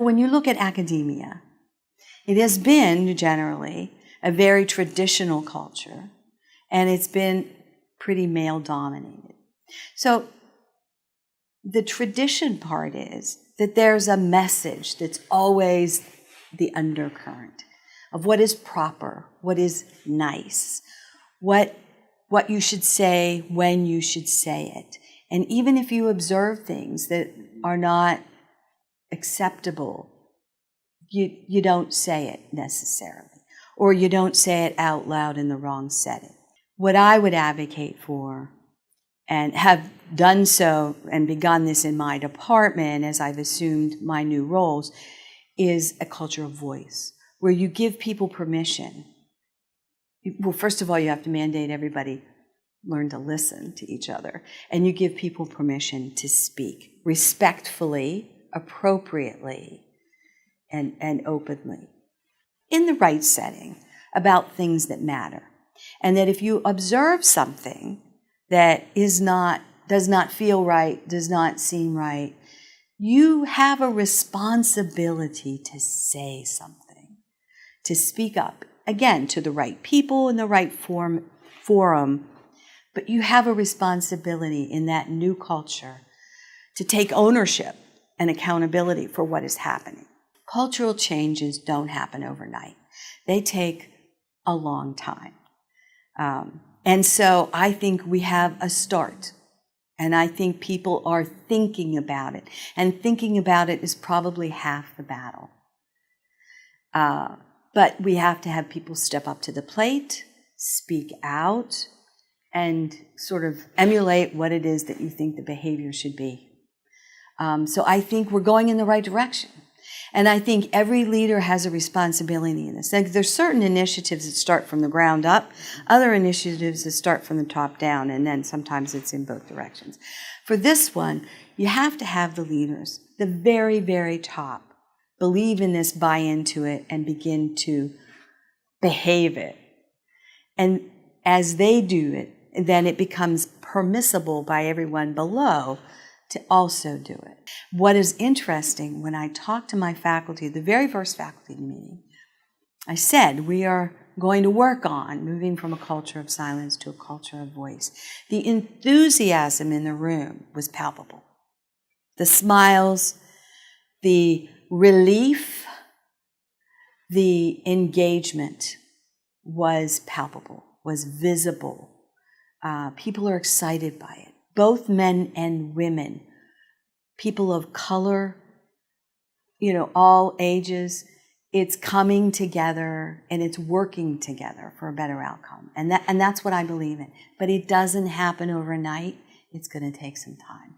When you look at academia, it has been generally a very traditional culture, and it's been pretty male-dominated. So the tradition part is that there's a message that's always the undercurrent of what is proper, what is nice, what you should say when you should say it. And even if you observe things that are not acceptable, you don't say it necessarily, or you don't say it out loud in the wrong setting. What I would advocate for, and have done so and begun this in my department as I've assumed my new roles, is a culture of voice, where you give people permission. Well, first of all, you have to mandate everybody learn to listen to each other, and you give people permission to speak respectfully, appropriately, and openly, in the right setting, about things that matter. And that if you observe something that does not feel right, does not seem right, you have a responsibility to say something, to speak up, again, to the right people in the right forum, but you have a responsibility in that new culture to take ownership and accountability for what is happening. Cultural changes don't happen overnight. They take a long time. And so I think we have a start. And I think people are thinking about it. And thinking about it is probably half the battle. But we have to have people step up to the plate, speak out, and sort of emulate what it is that you think the behavior should be. So I think we're going in the right direction. And I think every leader has a responsibility in this. Like, there's certain initiatives that start from the ground up, other initiatives that start from the top down, and then sometimes it's in both directions. For this one, you have to have the leaders, the very, very top, believe in this, buy into it, and begin to behave it. And as they do it, then it becomes permissible by everyone below to also do it. What is interesting, when I talked to my faculty, the very first faculty meeting, I said, we are going to work on moving from a culture of silence to a culture of voice. The enthusiasm in the room was palpable. The smiles, the relief, the engagement was palpable, was visible. People are excited by it. Both men and women, people of color, all ages, it's coming together and it's working together for a better outcome. And that's what I believe in. But it doesn't happen overnight. It's going to take some time.